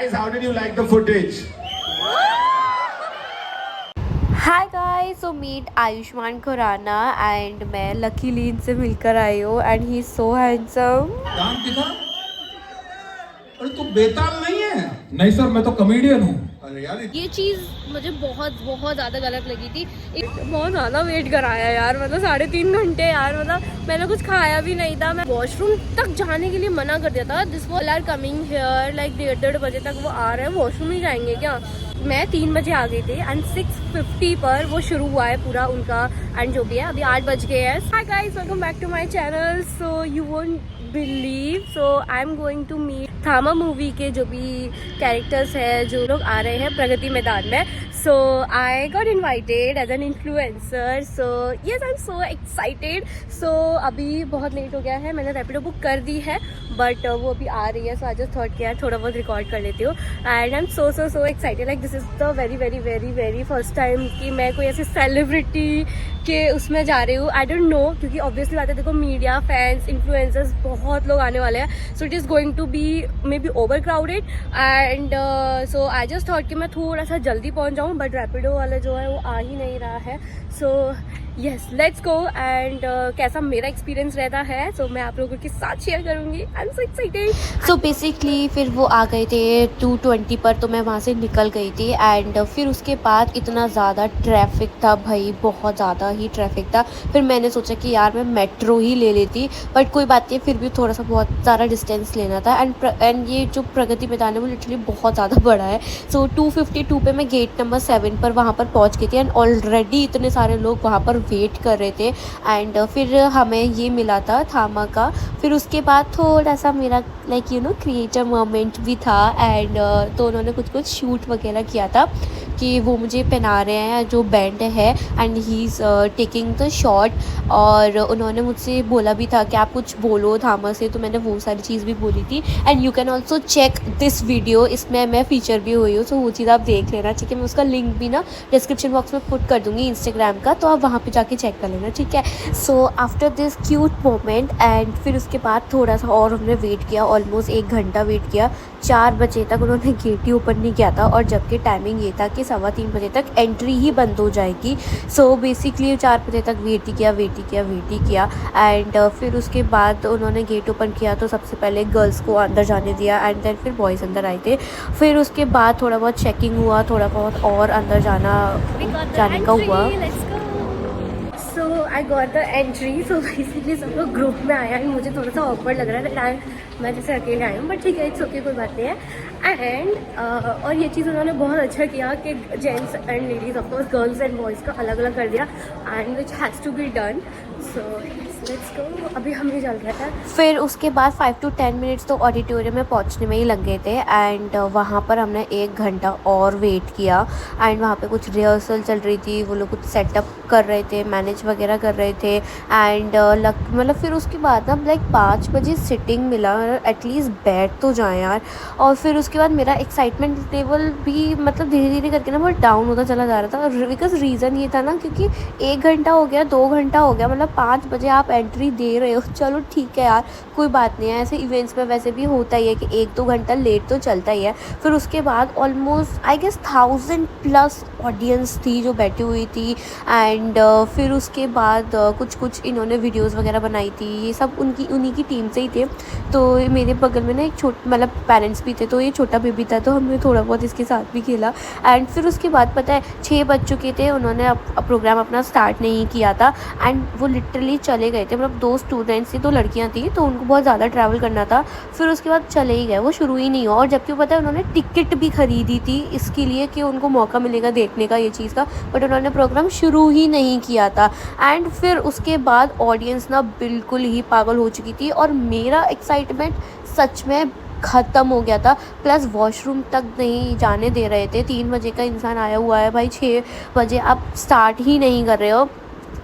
Guys, how did you like the footage? Hi guys, so meet Ayushmann Khurrana and मैं lucky लीन से मिलकर आई हूँ and he is so handsome. काम दिखा? अरे तू बेताल नहीं है? नहीं सर, मैं तो कॉमेडियन हूँ। अरे यार ये चीज़ मुझे बहुत बहुत ज़्यादा गलत लगी थी। बहुत ज़्यादा वेट कराया यार, मतलब 3.5 घंटे यार। मतलब मैंने कुछ खाया भी नहीं था। मैं वॉशरूम तक जाने के लिए मना कर दिया था। दिस वो आर कमिंग हियर लाइक 1:30 बजे तक वो आ रहे हैं, वॉशरूम ही जाएंगे क्या। मैं 3 बजे आ गई थी एंड 6:50 पर वो शुरू हुआ है पूरा उनका। एंड जो भी है अभी 8 बज गए हैं। Hi guys, welcome back to my channel. So you won't believe, so I am going to meet Thama movie के जो भी कैरेक्टर्स है, जो लोग आ रहे हैं प्रगति मैदान में। So I got invited as an influencer. So yes, I am so excited. So अभी बहुत लेट हो गया है, मैंने रैपिडो बुक कर दी है बट वो अभी आ रही है। सो आई जस्ट थॉट कि यार थोड़ा बहुत रिकॉर्ड कर लेती हूँ and I am so excited. Like this is the very first time कि मैं कोई ऐसी सेलिब्रिटी के उसमें जा रही हूँ। आई डोंट नो, क्योंकि ऑब्वियसली बात है, देखो मीडिया, फैंस, इन्फ्लुएंसर्स बहुत लोग आने वाले हैं। So it is going to be maybe overcrowded and so I just thought कि मैं थोड़ा सा जल्दी पहुँच जाऊँ बट रैपिडो वाला जो है वो आ ही नहीं रहा है। So yes, let's go and कैसा मेरा एक्सपीरियंस रहता है सो मैं आप लोगों के साथ शेयर करूँगी। आई am so excited. So basically फिर वो आ गए थे 2:20 पर, तो मैं वहाँ से निकल गई थी एंड फिर उसके बाद इतना ज़्यादा ट्रैफिक था भाई, बहुत ज़्यादा ही ट्रैफिक था। फिर मैंने सोचा कि यार मैं मेट्रो ही ले लेती, बट कोई बात नहीं, फिर भी थोड़ा सा बहुत ज़्यादा डिस्टेंस लेना था। एंड ये जो प्रगति मैदान है वो लिटरली बहुत ज़्यादा बड़ा है। सो 2:52 पे मैं गेट नंबर 7 पर वहाँ पर पहुँच गई थी एंड ऑलरेडी इतने सारे लोग वहाँ पर वेट कर रहे थे। एंड फिर हमें ये मिला था थामा का। फिर उसके बाद थोड़ा सा मेरा like you know creative moment भी था एंड तो उन्होंने कुछ शूट वगैरह किया था कि वो मुझे पहना रहे हैं जो बैंड है and he is taking the shot. और उन्होंने मुझसे बोला भी था कि आप कुछ बोलो थामा से, तो मैंने वो सारी चीज़ भी बोली थी। And you can also check this video, इसमें मैं फ़ीचर भी हुई हूँ, सो वो चीज़ आप देख लेना, ठीक है। मैं उसका लिंक भी ना डिस्क्रिप्शन बॉक्स में पुट कर दूँगी इंस्टाग्राम का, तो आप वहाँ पे जाके चेक कर लेना, ठीक है। So after this cute moment and फिर उसके बाद थोड़ा सा और हमने वेट किया, ऑलमोस्ट 1 घंटा वेट किया। 4 बजे तक उन्होंने गेट ही ओपन नहीं किया था और जबकि टाइमिंग ये था कि 3:15 बजे तक एंट्री ही बंद हो जाएगी। सो बेसिकली 4 बजे तक वेट ही किया एंड फिर उसके बाद उन्होंने गेट ओपन किया तो सबसे पहले गर्ल्स को अंदर जाने दिया एंड देन फिर बॉयज़ अंदर आए थे। फिर उसके बाद थोड़ा बहुत चेकिंग हुआ, थोड़ा बहुत और अंदर जाने का हुआ। So I got the entry. So basically सब लोग ग्रुप में आया है, मुझे थोड़ा सा ऑकवर्ड लग रहा है, मैं जैसे अकेले आई हूँ, बट ठीक है, इट्स ओके, कोई बात नहीं है। एंड और ये चीज़ उन्होंने बहुत अच्छा किया कि gents and ladies, of course girls and boys का अलग अलग कर दिया and which has to be done. So let's go, अभी हम भी चल रहे हैं। फिर उसके बाद 5 to 10 मिनट्स तो ऑडिटोरियम में पहुंचने में ही लग गए थे एंड वहाँ पर हमने 1 घंटा और वेट किया एंड वहाँ पे कुछ रिहर्सल चल रही थी, वो लोग कुछ सेटअप कर रहे थे, मैनेज वगैरह कर रहे थे एंड मतलब फिर उसके बाद ना लाइक 5 बजे सिटिंग मिला, एटलीस्ट बैठ तो जाए यार। और फिर उसके बाद मेरा एक्साइटमेंट लेवल भी मतलब धीरे धीरे करके ना बहुत डाउन होता चला जा रहा था, बिकॉज रीज़न ये था ना क्योंकि 1 घंटा हो गया, 2 घंटा हो गया, मतलब 5 बजे आप एंट्री दे रहे हो, चलो ठीक है यार, कोई बात नहीं है। ऐसे इवेंट्स में वैसे भी होता ही है कि 1-2 घंटा लेट तो चलता ही है। फिर उसके बाद ऑलमोस्ट आई गेस 1000+ ऑडियंस थी जो बैठी हुई थी एंड फिर उसके बाद कुछ इन्होंने वीडियोस वगैरह बनाई थी, ये सब उन्हीं की टीम से ही थे। तो मेरे बगल में ना एक मतलब पेरेंट्स भी थे, तो ये छोटा बेबी था, तो हमने थोड़ा बहुत इसके साथ भी खेला एंड फिर उसके बाद पता है 6 बज चुके थे, उन्होंने प्रोग्राम अपना स्टार्ट नहीं किया था एंड वो लिटरली चले गए थे। मतलब 2 स्टूडेंट्स थी, 2 लड़कियां थी, तो उनको बहुत ज़्यादा ट्रैवल करना था, फिर उसके बाद चले ही गए, वो शुरू ही नहीं हुआ। और जबकि पता है उन्होंने टिकट भी ख़रीदी थी इसके लिए कि उनको मौका मिलेगा देखने का ये चीज़ का, बट उन्होंने प्रोग्राम शुरू ही नहीं किया था। एंड फिर उसके बाद ऑडियंस ना बिल्कुल ही पागल हो चुकी थी और मेरा एक्साइटमेंट सच में ख़त्म हो गया था। प्लस वॉशरूम तक नहीं जाने दे रहे थे। 3 बजे का इंसान आया हुआ है भाई, 6 बजे आप स्टार्ट ही नहीं कर रहे हो।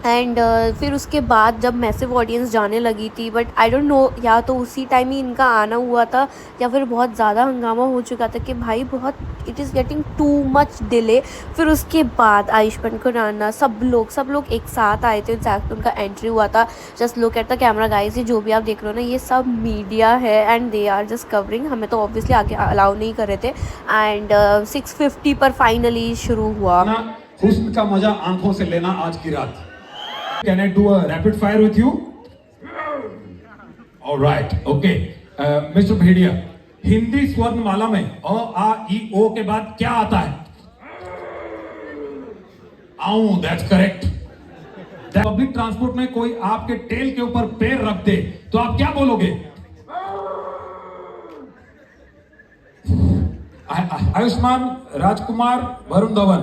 एंड फिर उसके बाद जब मैसिव ऑडियंस जाने लगी थी, बट आई डोंट नो, या तो उसी टाइम ही इनका आना हुआ था या फिर बहुत ज़्यादा हंगामा हो चुका था कि भाई बहुत it is getting too much delay. फिर उसके बाद आयुष्मान खुराना सब लोग एक साथ आए थे, एग्जैक्ट उनका एंट्री हुआ था। Just look at the camera guys, ये जो भी आप देख रहे हो ना, ये सब मीडिया है and they are just covering. हमें तो ऑब्वियसली आगे अलाउ नहीं कर रहे थे। एंड 6:50 पर फाइनली शुरू हुआ। हुस्न का मजा आंखों से लेना आज की रात। Can I do a rapid fire with you? All right, okay. Mr. भेड़िया, हिंदी स्वर्णमाला में अ आ ई ओ के बाद क्या आता है? आऊं, that's correct. पब्लिक ट्रांसपोर्ट में कोई आपके टेल के ऊपर पैर रख दे तो आप क्या बोलोगे? आयुष्मान, राजकुमार, वरुण धवन,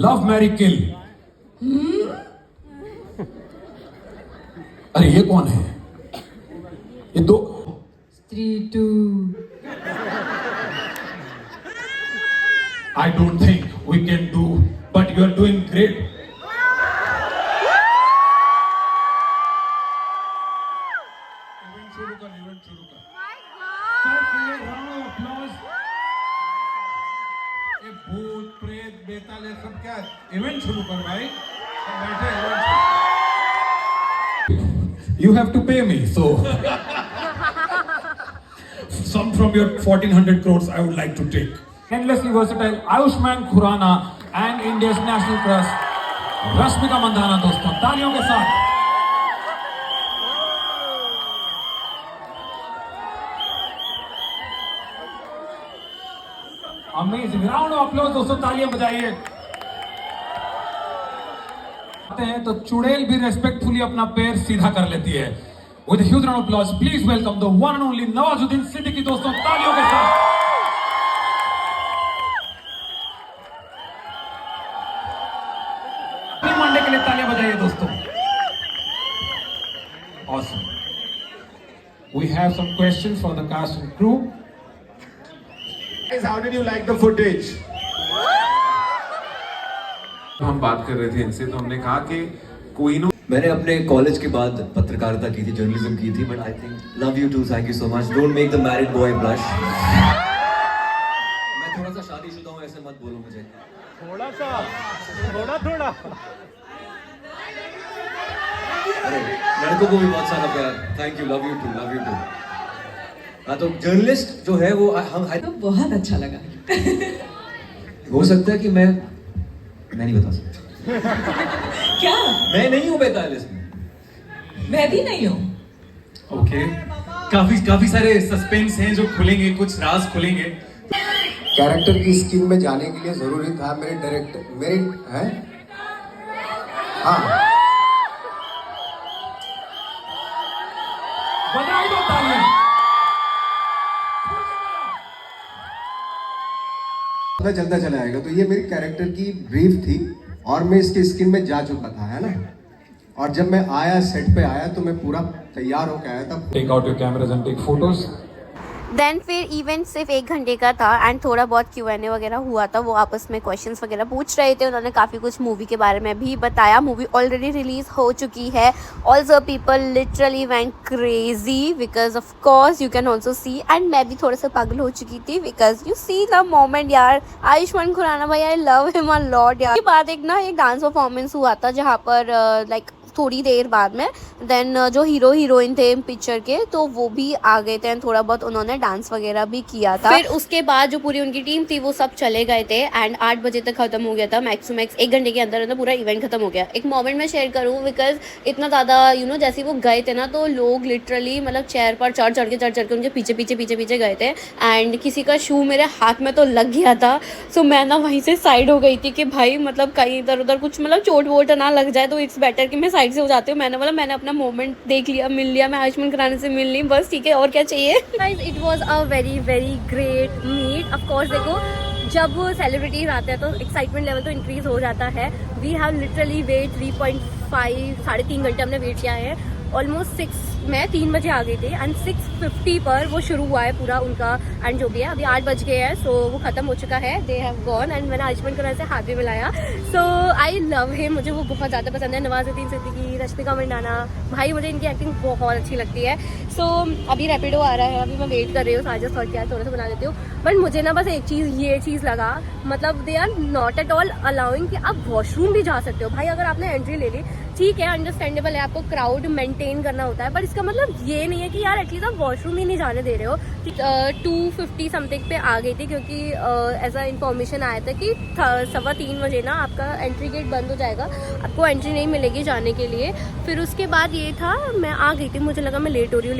लव मैरी किल। अरे ये कौन है? ये दो 3, 2. I don't think we can do, but you are doing great. Event शुरू कर। Sir, के लिए round of applause. ये भूत, प्रेत, बेताल ये सब क्या? Event शुरू कर भाई। सब बैठे event शुरू। You have to pay me, so some from your 1400 crores I would like to take. Endlessly versatile Ayushmann Khurrana and India's national crush Rashmika Mandanna, दोस्तों तालियों के साथ। Amazing round of applause दोस्तों, तालियां बजाइए। हैं तो चुड़ैल भी रेस्पेक्टफुली अपना पैर सीधा कर लेती है। With a huge round of applause, please welcome the one and only Nawazuddin Siddiqui, दोस्तों तालियों के साथ। मंडे के लिए तालियां बजाइए दोस्तों। Awesome. We have some questions for the cast and crew. Guys, how did you like the footage? हम बात कर रहे थे इनसे, तो हमने कहा कि कोई नो। मैंने अपने कॉलेज के बाद पत्रकारिता की थी, जर्नलिज्म की थी, but I think love you too, thank you so much, don't make the married boy blush. मैं थोड़ा सा शादीशुदा हूँ, ऐसे मत बोलो मुझे। थोड़ा अरे लड़कों को भी बहुत सारा प्यार, thank you, love you too. हाँ, तो जर्नलिस्ट जो है वो हम तो बहुत अच्छा लगा। हो सकता है कि मैं नहीं बता सकता। क्या? मैं नहीं हूँ 45 में। मैं भी नहीं हूँ। ओके, काफी सारे सस्पेंस हैं जो खुलेंगे, कुछ राज खुलेंगे। कैरेक्टर की स्किन में जाने के लिए जरूरी था मेरे डायरेक्टर मेरे हैं। हाँ, बधाई दो तालियां। पता चलता चला आएगा। तो ये मेरी कैरेक्टर की ब्रीफ थी और मैं इसके स्किन में जा चुका था, है ना। और जब मैं आया, सेट पे आया, तो मैं पूरा तैयार होकर आया था। Take out your cameras and take photos. Then फिर इवेंट सिर्फ 1 घंटे का था एंड थोड़ा बहुत Q&A वगैरह हुआ था। वो आपस में क्वेश्चंस वगैरह पूछ रहे थे। उन्होंने काफ़ी कुछ मूवी के बारे में भी बताया। मूवी ऑलरेडी रिलीज हो चुकी है। Also people literally went crazy because of course you can also see, and मैं भी थोड़ा सा पागल हो चुकी थी because you see the moment यार। आयुष्मान खुराना भाई, I love him a lot यार। के बाद एक डांस परफॉर्मेंस हुआ था जहाँ पर लाइक थोड़ी देर बाद में देन जो हीरो हीरोइन थे पिक्चर के, तो वो भी आ गए थे, थोड़ा बहुत उन्होंने डांस वगैरह भी किया था। फिर उसके बाद जो पूरी उनकी टीम थी वो सब चले गए थे एंड 8 बजे तक खत्म हो गया था। मैक्स टू मैक्स 1 घंटे के अंदर अंदर पूरा इवेंट खत्म हो गया। एक मोमेंट में शेयर करूँ बिकॉज इतना ज़्यादा जैसे वो गए थे ना, तो लोग लिटरली मतलब चेयर पर चढ़ के उनके पीछे गए थे एंड किसी का शू मेरे हाथ में तो लग गया था। सो मैं ना वहीं से साइड हो गई थी कि भाई मतलब कहीं इधर उधर कुछ मतलब चोट वोट ना लग जाए, तो इट्स बेटर कि मैं साइड से हो जाती हूँ। मैंने अपना मोमेंट देख लिया, मिल लिया, मैं आयुष्मान खुराना से मिल ली, बस ठीक है, और क्या चाहिए। Guys, it was a very very great meet. Of course देखो, जब सेलिब्रिटीज आते हैं तो एक्साइटमेंट लेवल तो इंक्रीज हो जाता है। वी हैव लिटरली वेट 3.5 साढ़े 3 घंटे हमने वेट किया है। ऑलमोस्ट 6 मैं 3 बजे आ गई थी एंड 6:50 पर वो शुरू हुआ है पूरा उनका एंड जो भी है। अभी 8 बज गए हैं, सो वो खत्म हो चुका है, दे हैव गॉन एंड मैंने आयुष्मान खुराना से हाथ भी मिलाया। सो आई लव हिम, मुझे वो बहुत ज़्यादा पसंद है। नवाजुद्दीन सिद्दीकी, रश्मिका मंदाना, भाई मुझे इनकी एक्टिंग बहुत अच्छी लगती है। सो अभी रैपिडो आ रहा है, अभी मैं वेट कर रही हूँ, साझा थॉट क्या थोड़ा सा बना देती हूँ। बट मुझे ना बस एक चीज़, ये चीज़ लगा, मतलब they are not at all allowing कि आप वॉशरूम भी जा सकते हो। भाई अगर आपने एंट्री ले ली, ठीक है, अंडरस्टैंडेबल है, आपको क्राउड मेंटेन करना होता है, पर इसका मतलब ये नहीं है कि यार एटलीस्ट आप वॉशरूम ही नहीं जाने दे रहे हो। 2:50 समथिंग पे आ गई थी क्योंकि ऐसा इन्फॉर्मेशन आया था कि 3:15 बजे ना आपका एंट्री गेट बंद हो जाएगा, आपको एंट्री नहीं मिलेगी जाने के लिए। फिर उसके बाद ये था, मैं आ गई थी, मुझे लगा मैं लेट हो रही हूँ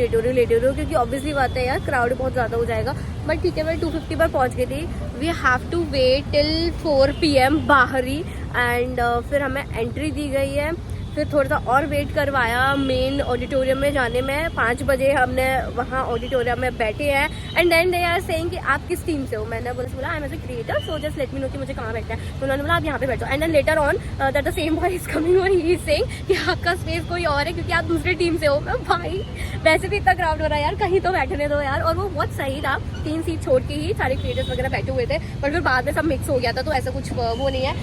क्योंकि ऑब्वियसली बात है यार, क्राउड बहुत ज़्यादा हो जाएगा। बट ठीक है, मैं 2:50 पर पहुँच गई थी। We have to wait till 4 PM बाहर ही एंड फिर हमें एंट्री दी गई है। फिर थोड़ा सा और वेट करवाया मेन ऑडिटोरियम में जाने में। 5 बजे हमने वहाँ ऑडिटोरियम में बैठे हैं and then they are saying कि आप किस टीम से हो। मैंने बोला I am as a creator, so just let me know कि मुझे कहाँ बैठना है। तो उन्होंने बोला आप यहाँ पे बैठो and then later on that the same boy is coming और ही इज सेइंग कि आपका स्पेस कोई और है क्योंकि आप दूसरी टीम से हो। मैं भाई वैसे भी इतना क्राउड हो रहा है यार, कहीं तो बैठने दो यार। और वो बहुत सही था, 3 सीट छोड़ के ही सारे क्रिएटर्स वगैरह बैठे हुए थे, बट फिर बाद में सब मिक्स हो गया था, तो ऐसा कुछ वो नहीं है।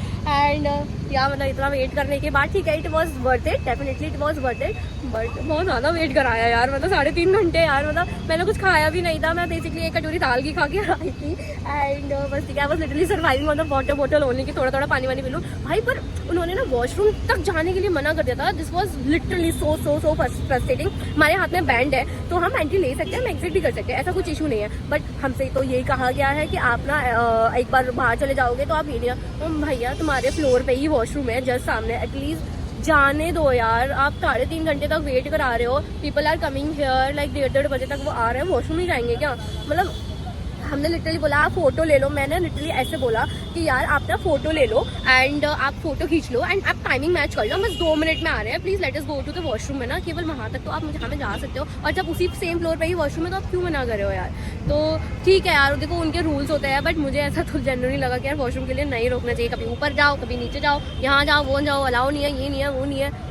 एंड या मतलब इतना वेट करने के बाद ठीक है, it was worth it, definitely it was worth it. But बहुत ज़्यादा वेट कराया यार, मतलब 3.5 घंटे यार, मतलब मैंने कुछ खाया भी नहीं था। मैं बेसिकली एक कटोरी दाल की खा के आई थी एंड बस ठीक है, I was literally surviving on the water bottle only कि थोड़ा पानी वानी पी लूँ भाई। पर उन्होंने ना वॉशरूम तक जाने के लिए मना कर दिया था। This was literally so frustrating. हमारे हाथ में बैंड है तो हम एंट्री ले सकते हैं, हम एग्जिट भी कर सकते हैं, ऐसा कुछ इशू नहीं है। बट हमसे तो यही कहा गया है कि आप ना एक बार बाहर चले जाओगे तो आप ये भैया तुम्हारे फ्लोर पे ही वॉशरूम है जस्ट सामने, एटलीस्ट जाने दो यार। आप 3.5 घंटे तक वेट करा रहे हो, people are coming here like 1:30 बजे तक वो आ रहे हैं, वॉशरूम ही जाएंगे क्या? मतलब हमने लिटरली बोला आप फोटो ले लो, मैंने लिटरली ऐसे बोला कि यार आप ना फोटो ले लो एंड आप फोटो खींच लो एंड आप टाइमिंग मैच कर लो, बस 2 मिनट में आ रहे हैं, please let us go to the washroom है ना, केवल वहाँ तक तो आप मुझे हमें जा सकते हो। और जब उसी सेम फ्लोर पे ही वॉशरूम है तो आप क्यों मना कर रहे हो यार? तो ठीक है यार, देखो उनके रूल्स होते हैं, बट मुझे ऐसा तो जनरली लगा कि यार वॉशरूम के लिए नहीं रोकना चाहिए। कभी ऊपर जाओ, कभी नीचे जाओ, यहाँ जाओ, वो जाओ, अलाउ नहीं है, ये नहीं है, वो नहीं है।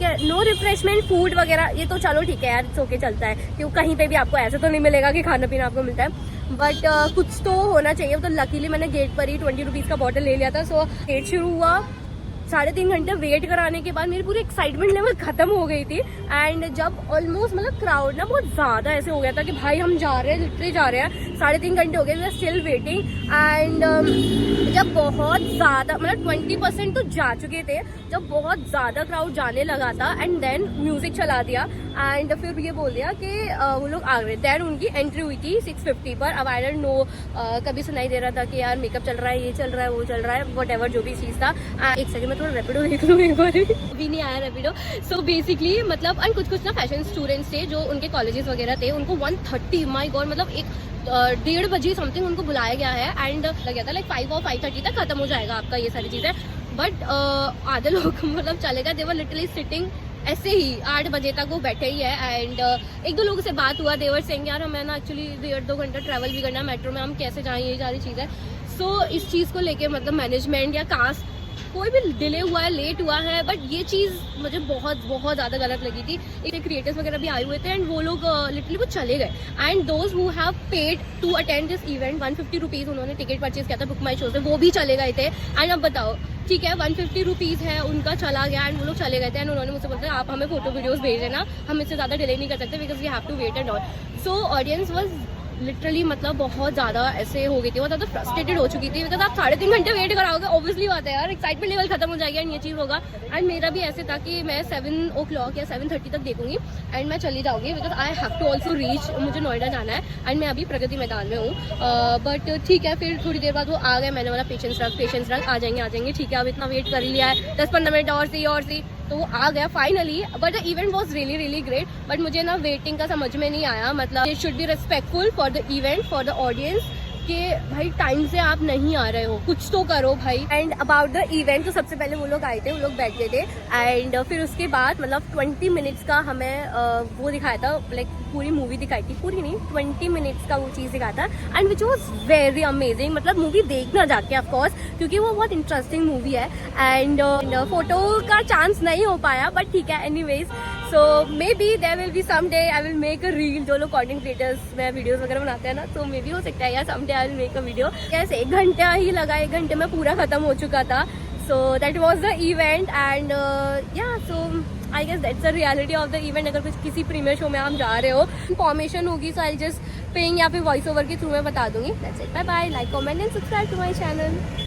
नो रिफ्रेशमेंट फूड वगैरह ये तो चलो ठीक है यार, सो के चलता है क्योंकि कहीं पे भी आपको ऐसे तो नहीं मिलेगा कि खाना पीना आपको मिलता है, बट कुछ तो होना चाहिए। तो लकीली मैंने गेट पर ही 20 रुपीज़ का बॉटल ले लिया था। सो गेट शुरू हुआ, 3.5 घंटे वेट कराने के बाद मेरी पूरी एक्साइटमेंट लेवल खत्म हो गई थी। एंड जब ऑलमोस्ट मतलब क्राउड ना बहुत ज़्यादा ऐसे हो गया था कि भाई हम जा रहे हैं, लिटरली जा रहे हैं, 3.5 घंटे हो गए, we are still waiting. And जब बहुत ज़्यादा मतलब 20% तो जा चुके थे, जब बहुत ज़्यादा क्राउड जाने लगा था एंड देन म्यूज़िक चला दिया एंड फिर ये बोल दिया कि वो लोग आ गए। देन उनकी एंट्री हुई थी 6:50 पर। अब आई डोंट नो, कभी सुनाई दे रहा था कि यार मेकअप चल रहा है, ये चल रहा है, वो चल रहा है, व्हाटएवर जो भी चीज़ था। एक सेकंड में थोड़ा रैपिडो देख लूँ एक बार, अभी नहीं आया रैपिडो। सो बेसिकली मतलब एंड कुछ ना फैशन स्टूडेंट्स थे जो उनके कॉलेजेस वगैरह थे, उनको 1:30 माई गॉड मतलब 1:30 बजे समथिंग उनको बुलाया गया है एंड लग गया था लाइक 5 और 5:30 तक खत्म हो जाएगा आपका ये सारी चीज़ें। बट आधे लोग मतलब चलेगा, दे वर लिटरली सिटिंग ऐसे ही 8 बजे तक वो बैठे ही है। एंड 1-2 लोगों से बात हुआ, देवर सेइंग यार हमें ना एक्चुअली 1.5-2 घंटा ट्रैवल भी करना है मेट्रो में, हम कैसे जाएं, ये सारी चीज़ है। सो इस चीज़ को लेके मतलब मैनेजमेंट या कास्ट कोई भी डिले हुआ है, लेट हुआ है, बट ये चीज़ मुझे बहुत ज़्यादा गलत लगी थी। इतने क्रिएटर्स वगैरह भी आए हुए थे एंड वो लोग लिटरली वो चले गए। And those who have paid to attend this event, 150 rupees उन्होंने टिकट परचेज किया था बुक माई शो से, वो भी चले गए थे। एंड अब बताओ ठीक है 150 रुपीज़ है उनका चला गया एंड वो लोग चले गए थे एंड उन्होंने मुझसे बोलते आप हमें फोटो वीडियोज़ भेज देना, हम इससे ज़्यादा डिले नहीं कर सकते because we have to wait and all. So audience was literally मतलब बहुत ज़्यादा ऐसे हो गई थी, बहुत ज़्यादा फ्रस्ट्रेटेड हो चुकी थी बिकॉज आप 3.5 घंटे वेट कराओगे, ऑब्वियसली बात है यार, एक्साइटमेंट लेवल खत्म हो जाएगी एंड ये चीज़ होगा। एंड मेरा भी ऐसे था कि मैं 7 o'clock या 7:30 तक देखूंगी एंड मैं चली जाऊंगी because I have to also reach, मुझे नोएडा जाना है एंड मैं अभी प्रगति मैदान में हूँ। बट ठीक है, फिर थोड़ी देर बाद वो आ गए, मैंने बोला पेशेंस रख, आ जाएंगे ठीक है, अब इतना वेट कर लिया है, 10-15 मिनट और सी तो वो आ गया finally. But the event was really great, but मुझे ना वेटिंग का समझ में नहीं आया। मतलब it should be respectful for the event, for the audience कि भाई टाइम से आप नहीं आ रहे हो, कुछ तो करो भाई। एंड अबाउट द इवेंट तो सबसे पहले वो लोग आए थे, वो लोग बैठ गए थे एंड फिर उसके बाद मतलब 20 मिनट्स का हमें वो दिखाया था, लाइक पूरी मूवी दिखाई थी, पूरी नहीं 20 मिनट्स का वो चीज़ दिखाया था and which was very amazing. मतलब मूवी देखना जाके ऑफकोर्स क्योंकि वो बहुत इंटरेस्टिंग मूवी है एंड फोटो का चांस नहीं हो पाया, बट ठीक है anyways. So maybe there will be some day I will make a reel. जो लोग कंटेंट क्रिएटर्स में वीडियोस वगैरह बनाते हैं ना, तो मे बी हो सकता है यार some day I will make a video. Yes, 1 घंटा ही लगा, 1 घंटे में पूरा खत्म हो चुका था. So that was the event and yeah so I guess that's the reality of the event. अगर कुछ किसी प्रीमियर शो में आप जा रहे हो, इन्फॉर्मेशन होगी सो आई जस्ट पेइंग या फिर वॉइस ओवर के थ्रू मैं बता दूंगी. That's it. Bye bye. Like, comment and subscribe to my channel.